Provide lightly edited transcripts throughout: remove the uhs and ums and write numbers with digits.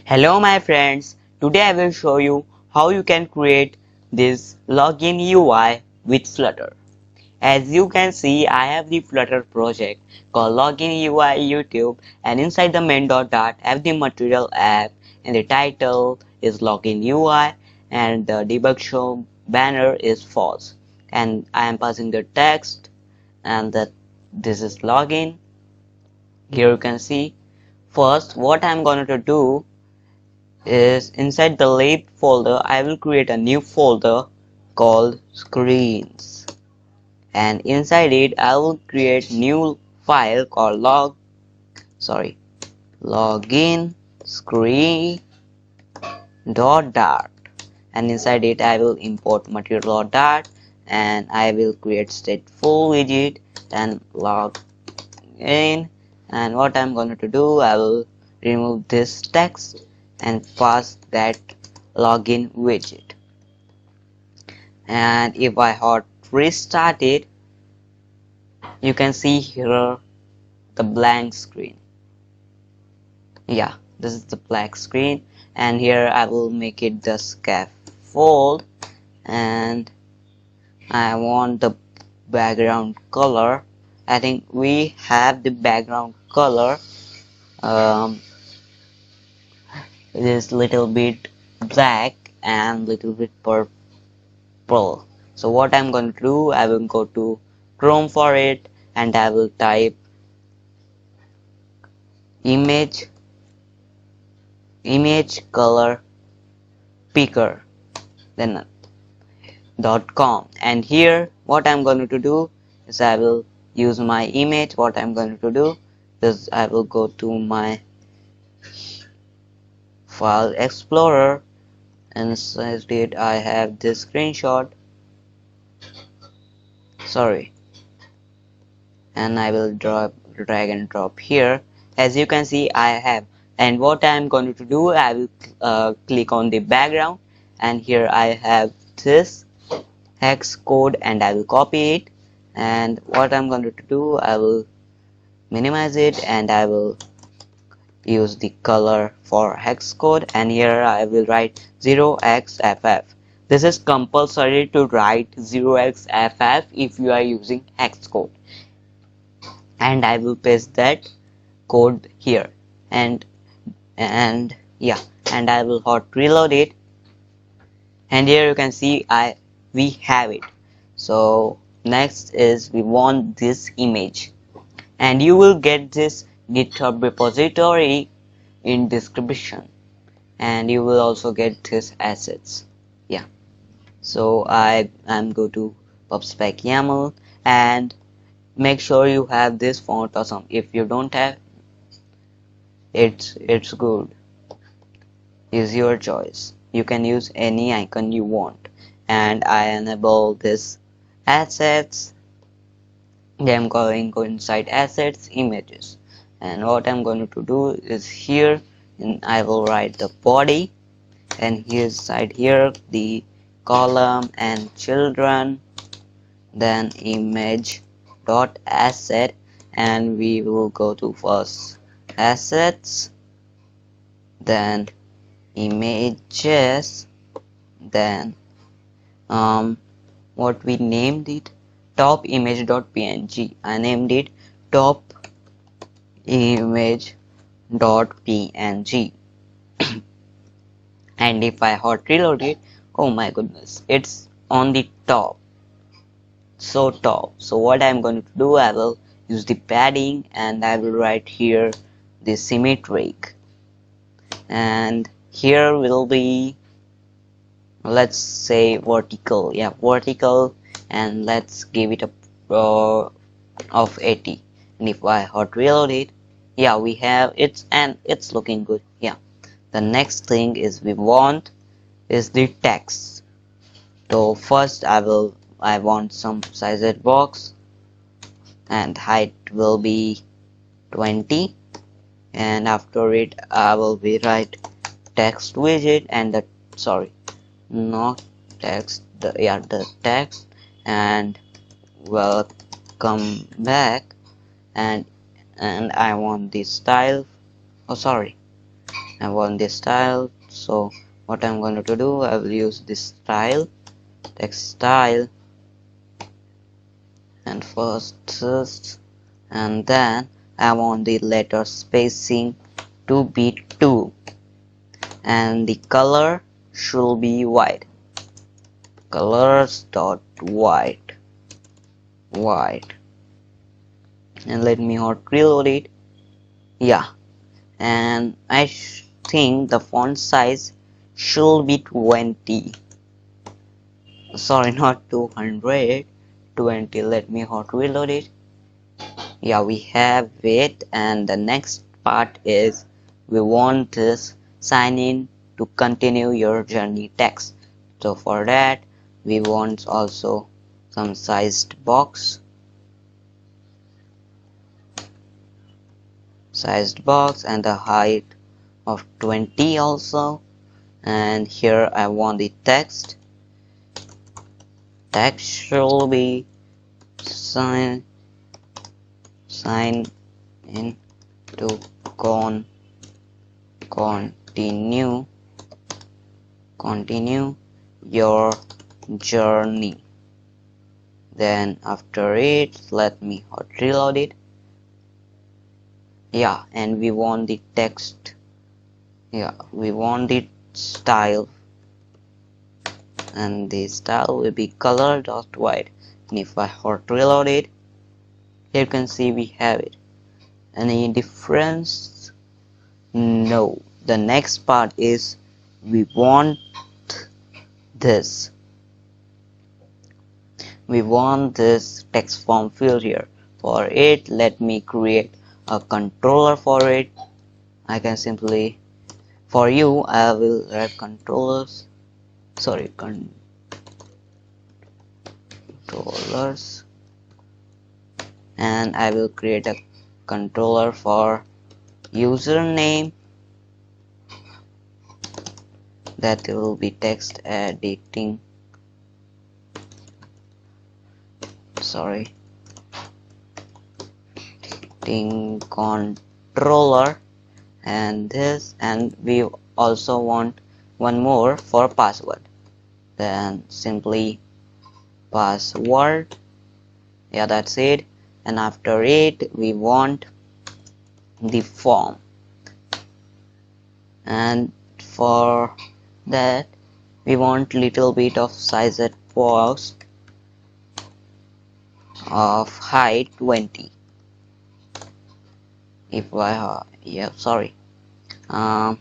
Hello my friends, today I will show you how you can create this login UI with Flutter. As you can see, I have the Flutter project called login UI YouTube, and inside the main.dart I have the material app, and the title is login UI, and the debug show banner is false, and I am passing the text, and that this is login. Here you can see. First, what I'm going to do is inside the lib folder I will create a new folder called screens, and inside it I will create new file called login screen.dart, and inside it I will import material.dart, and I will create stateful widget and log in. And what I'm going to do, I will remove this text and pass that login widget. And if I hot restart it, you can see here the blank screen. Yeah, this is the black screen, and here I will make it the scaffold, and I want the background color. I think we have the background color. It is little bit black and little bit purple. So what I'm going to do, I will go to Chrome for it, and I will type image color picker, then .com, and here what I'm going to do is I will use my image. What I'm going to do is I will go to my file explorer, and inside it I have this screenshot, and I will drag and drop here. As you can see I have, and what I am going to do, I will click on the background, and here I have this hex code, and I will copy it. And what I'm going to do, I will minimize it, and I will use the color for hex code, and here I will write 0xff. This is compulsory to write 0xff if you are using hex code, and I will paste that code here, and yeah, and I will hot reload it, and here you can see we have it. So next is we want this image, and you will get this GitHub repository in description, and you will also get this assets. Yeah, so I'm go to pubspec YAML, and make sure you have this font awesome. If you don't have, it's good, is your choice. You can use any icon you want, and I enable this assets. Then I'm going to go inside assets images, and what I'm going to do is here, and I will write the body, and here side here the column and children, then image dot asset, and we will go to first assets, then images, then what we named it, top image dot png. I named it top image dot png. And if I hot reload it, oh my goodness, it's on the top, so top. So what I'm going to do, I will use the padding, and I will write here the symmetric, and here will be, let's say vertical, yeah, vertical, and let's give it a of 80. And if I hot reload it, yeah, we have it, and it's looking good. Yeah, the next thing is we want is the text. So first I want some sized box, and height will be 20, and after it I will be write text widget, and the not text, the text, and welcome back, and I want this style. Oh, sorry, I want this style. So what I'm going to do, I will use this style, text style, and first, and then I want the letter spacing to be 2, and the color should be white. Colors dot white, and let me hot reload it. Yeah, and I think the font size should be 20. Sorry, not 200, 20. Let me hot reload it. Yeah, we have it, and the next part is we want this sign in to continue your journey text. So for that we want also some sized box, and the height of 20 also. And here I want the text should be sign in to continue your journey. Then after it, let me hot reload it. Yeah, and we want the text. Yeah, we want the style, and the style will be color dot white. And if I hot reload it, here you can see we have it. Any difference? No. The next part is we want this. We want this text form field here. For it, let me create a controller for it. I can simply, for you, I will write controllers. Sorry, controllers, and I will create a controller for username that will be text editing. Sorry, controller, and this, and we also want one more for password. Then simply password. Yeah, that's it. And after it, we want the form, and for that we want little bit of size at box of height 20. If I yeah, sorry, what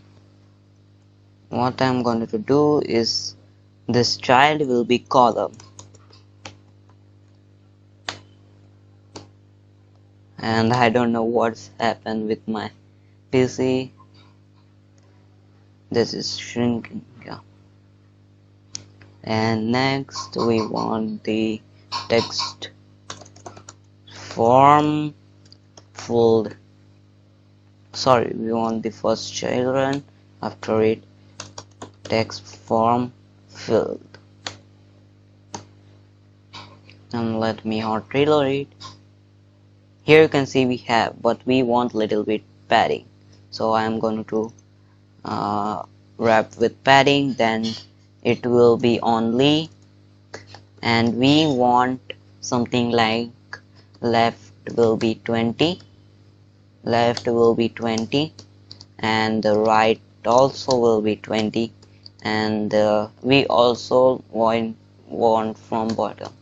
I'm going to do is this child will be column, and I don't know what's happened with my PC. This is shrinking. Yeah. And next we want the text form filled. Sorry, we want the first children. After it, text form filled. And let me hot reload it. Here you can see we have, but we want little bit padding. So I am going to wrap with padding. Then it will be only, and we want something like left will be 20, and the right also will be 20, and we also want from bottom,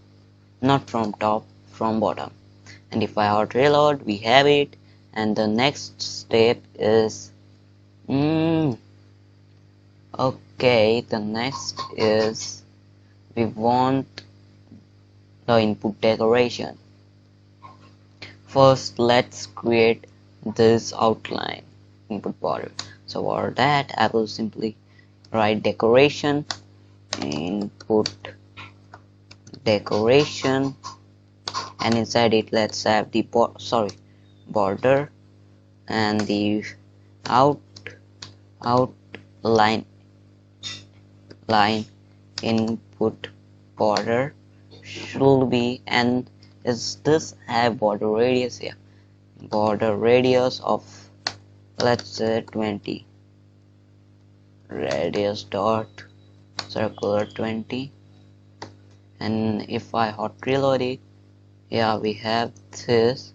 not from top, from bottom. And if I hot reload, we have it. And the next step is okay, the next is we want the input decoration. First, let's create this outline input border. So for that, I will simply write decoration, input decoration, and inside it let's have the border, and the outline input border should be, and is this have border radius here? border radius of, let's say, 20, radius dot circular 20. And if I hot reload it, yeah, we have this,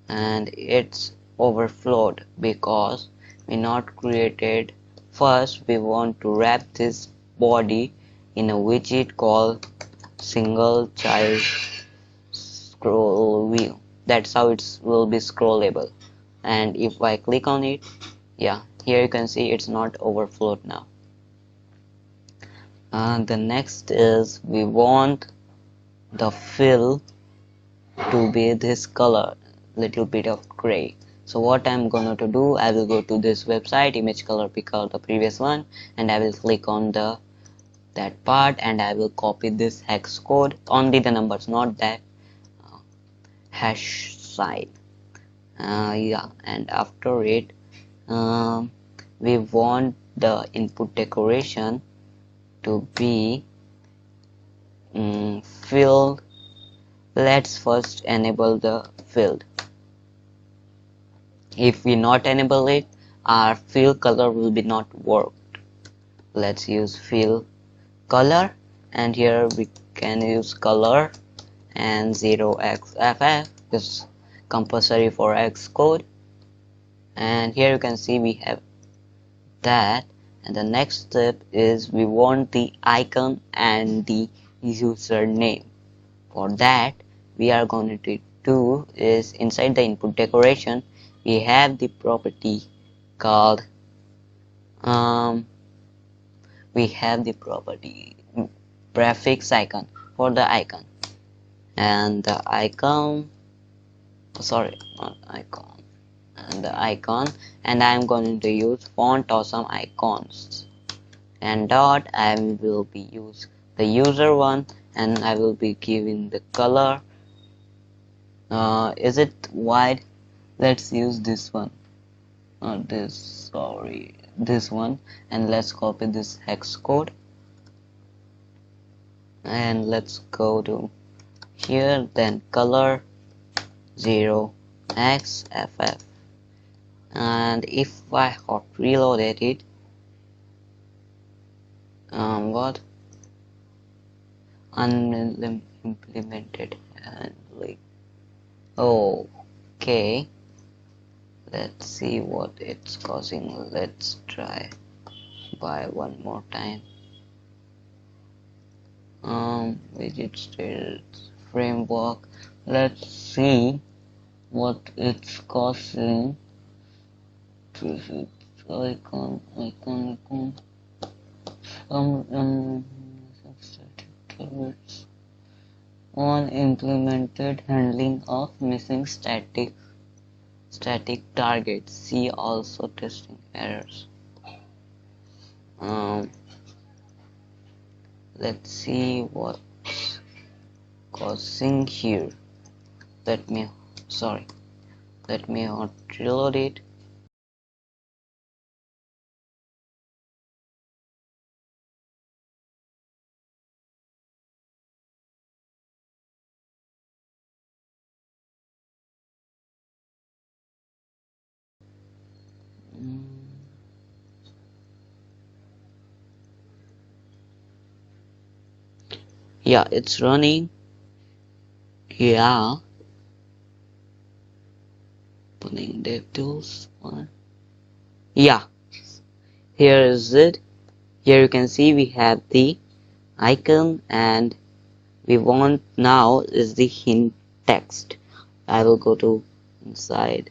and it's overflowed because we not created. First we want to wrap this body in a widget called single child scroll view. That's how it will be scrollable. And if I click on it, yeah, here you can see it's not overflowed now. The next is we want the fill to be this color, little bit of gray. So what I'm gonna to do, I will go to this website, image color picker, the previous one, and I will click on that part, and I will copy this hex code, only the numbers, not that hash sign. Yeah, and after it, we want the input decoration to be field. Let's first enable the field. If we not enable it, our fill color will be not work. Let's use fill color, and here we can use color, and 0xff is compulsory for Xcode. And here you can see we have that. And the next step is we want the icon and the username. For that, we are going to do is inside the input decoration we have the property called we have the property prefix icon for the icon, and the icon, sorry, not icon, and the icon, and I'm going to use font awesome icons, and dot I will be use the user one, and I will be giving the color, is it white? Let's use this one, not this, sorry, this one. And let's copy this hex code, and let's go to here, then color 0xff, and if I hot reloaded it, what unimplemented handling. Okay, let's see what it's causing. Let's try by one more time. Widget states framework. Let's see what it's causing. Icon. Unimplemented handling of missing static targets. See also testing errors. Let's see what's causing here. Let me reload it. Yeah, it's running. Yeah, putting DevTools on. Yeah, here is it. Here you can see we have the icon, and we want now is the hint text. I will go to inside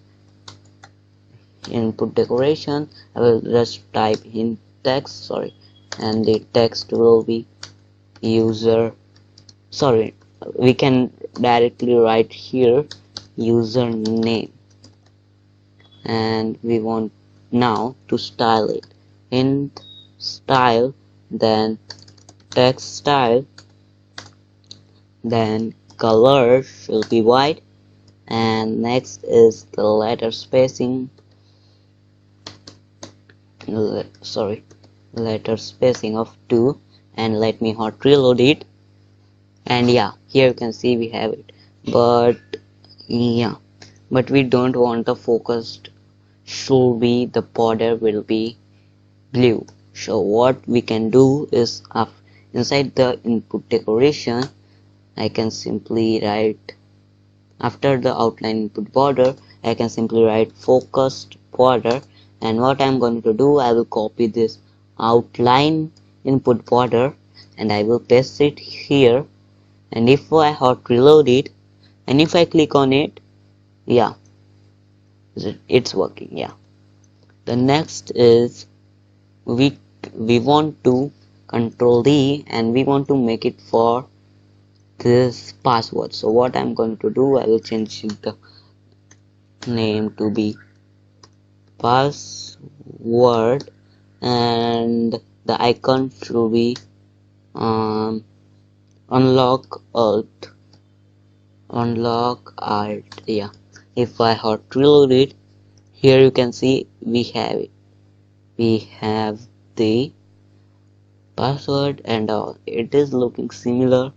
input decoration. I will just type hint text, sorry, and the text will be user, sorry, we can directly write here username, and we want now to style it in style, then text style, then color should be white, and next is the letter spacing, letter spacing of 2, and let me hot reload it, and yeah, here you can see we have it. But yeah, but we don't want the focused should be the border will be blue. So what we can do is inside the input decoration I can simply write after the outline input border I can simply write focused border, and what I'm going to do, I will copy this outline input border and I will paste it here, and if I hot reload it and if I click on it, yeah, it's working. Yeah, the next is we we want to control D and we want to make it for this password. So what I'm going to do, I will change the name to be password and the icon should be um, unlock alt. Yeah, if I hot reload it, here you can see we have it. We have the password and it is looking similar.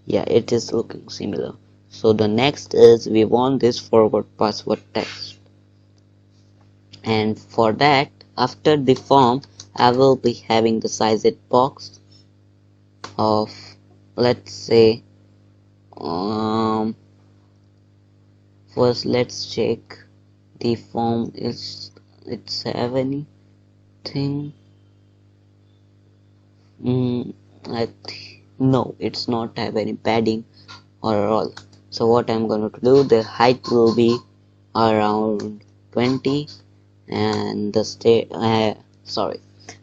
Yeah, it is looking similar. So the next is we want this forward password text, and for that after the form I will be having the sized box of, let's say, first let's check the form is it's have anything. No, it's not have any padding or all. So what I'm going to do, the height will be around 20 and the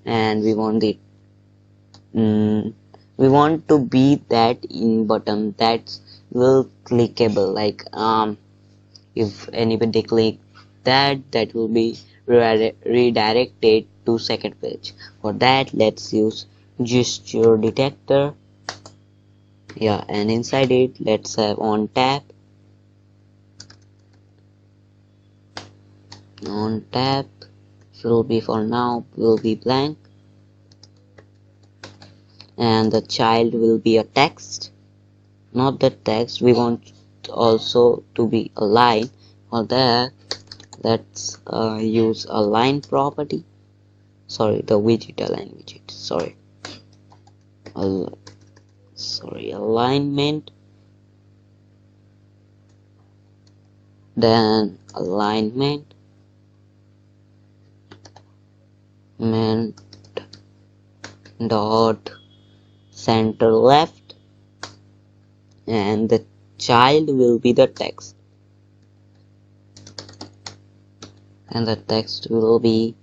and we want the we want to be that in button that's will clickable, like if anybody click that will be redirected to second page. For that let's use gesture detector. Yeah, and inside it let's have on tap will be for now will be blank, and the child will be a text, not the text, we want also to be a line. For that let's use a line property, sorry, the widget align widget, alignment, then alignment dot center left, and the child will be the text, and the text will be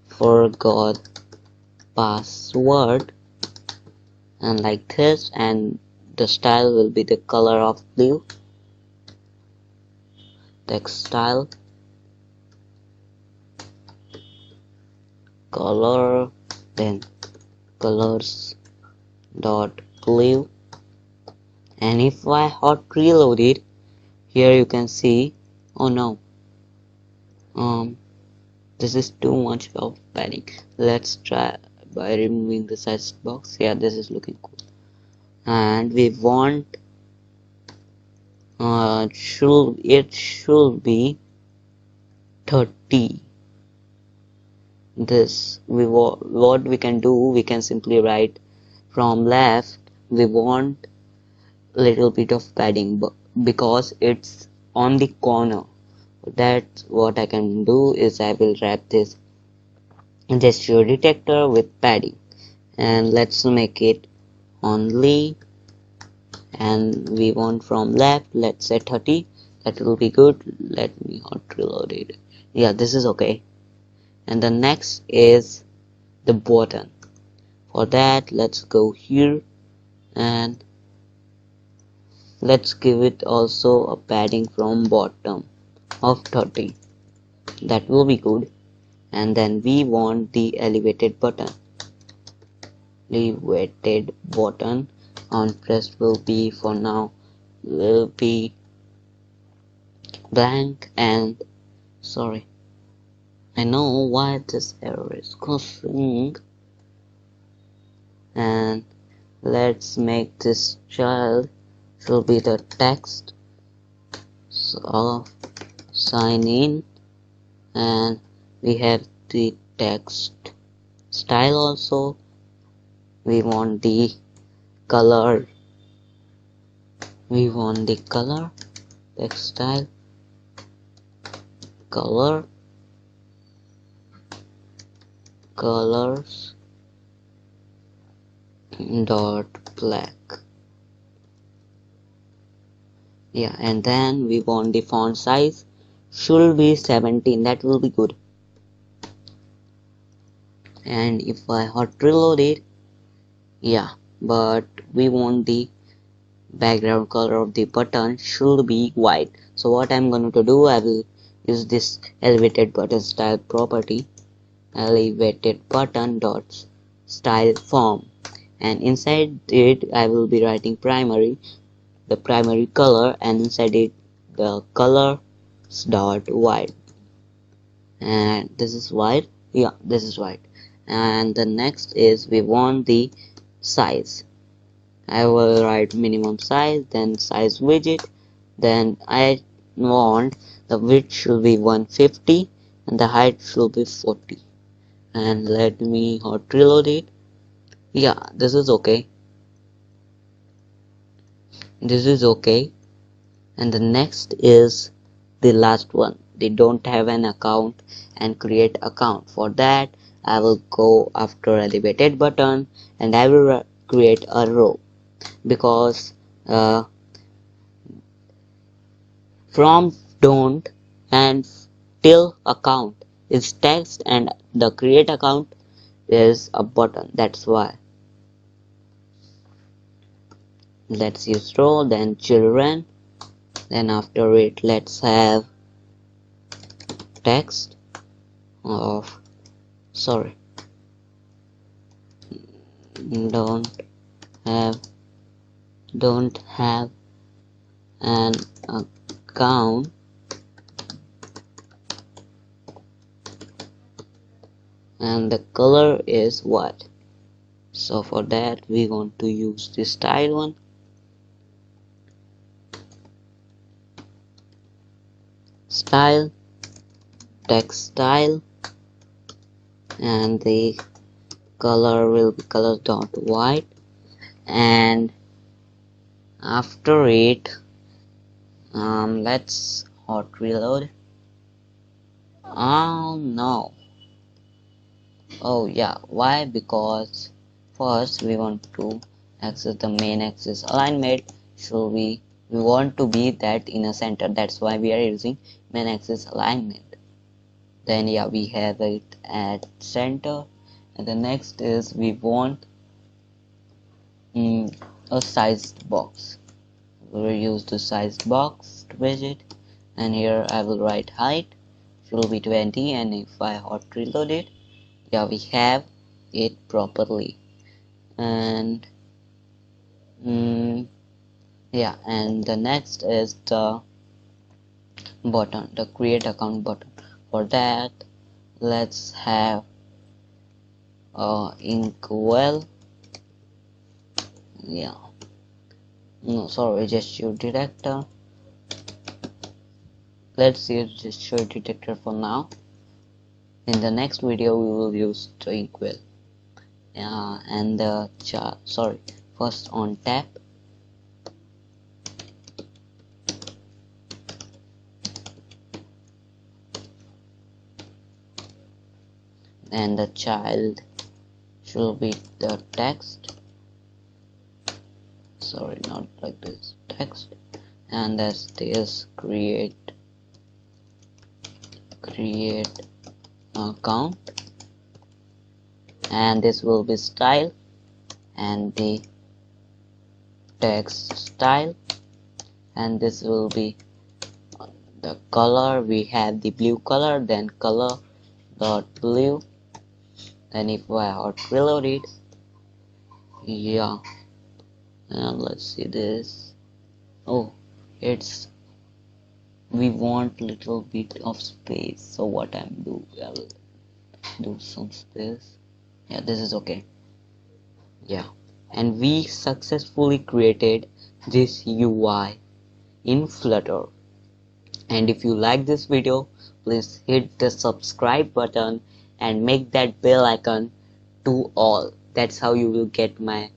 forgot password, and like this, and the style will be the color of blue, text style color, then colors dot blue, and if I hot reload it, here you can see, oh no, this is too much of padding. Let's try by removing the size box. Yeah, this is looking cool, and we want it should be 30. This what we can do, we can simply write from left we want little bit of padding because it's on the corner. That's what I can do is I will wrap this gesture detector with padding, and let's make it only, and we want from left, let's say 30. That will be good. Let me hot reload it. Yeah, this is okay. And the next is the button. For that let's go here and let's give it also a padding from bottom of 30. That will be good. And then we want the elevated button on press will be for now will be blank, and sorry, I know why this error is causing, and let's make this child will be the text, So sign in, and we have the text style also. We want the color, text style, color, colors dot black. Yeah, and then we want the font size should be 17. That will be good. And if I hot reload it, yeah, but we want the background color of the button should be white. So what I'm going to do, I will use this elevated button style property, elevated button dot style form, and inside it I will be writing primary, the primary color, and inside it the colors dot white. And this is white. Yeah, this is white. And the next is we want the size. I will write minimum size, then size widget, then I want the width should be 150 and the height should be 40. And let me hot reload it. Yeah, this is okay. This is okay. And the next is the last one. They don't have an account and create account. For that, I will go after elevated button and I will create a row, because from don't and till account is text and the create account is a button. That's why. Let's use row, then children, then after it let's have text of, sorry, don't have an account, and the color is white. So for that we want to use the style one, style, text style, and the color will be color dot white. And after it, let's hot reload. Oh no. Oh yeah, why? Because first we want to access the main axis alignment, so we want to be that in a center. That's why we are using main axis alignment. Then yeah, we have it at center. And the next is we want a sized box. We'll use the sized box widget, and here I will write height should be 20, and if I hot reload it, yeah, we have it properly. And yeah, and the next is the button, the create account button. For that, let's have inkwell, yeah, no, sorry, gesture detector. Let's use gesture detector for now. In the next video we will use the inkwell. And the sorry, first on tap, and the child should be the text, sorry, not like this, text, and that's this create account, and this will be style, and the text style, and this will be the color. We have the blue color, then color dot blue. And if I hot reload it, yeah, and let's see this. Oh, it's, we want little bit of space, so what I will do some space. Yeah, this is okay. Yeah, and we successfully created this UI in Flutter. And if you like this video, please hit the subscribe button and make that bell icon to all. That's how you will get my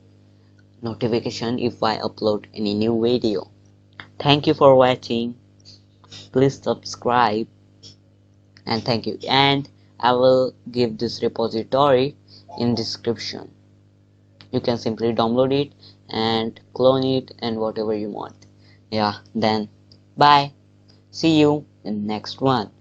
notification if I upload any new video. Thank you for watching. Please subscribe and thank you. And I will give this repository in description. You can simply download it and clone it and whatever you want. Yeah, then bye. See you in next one.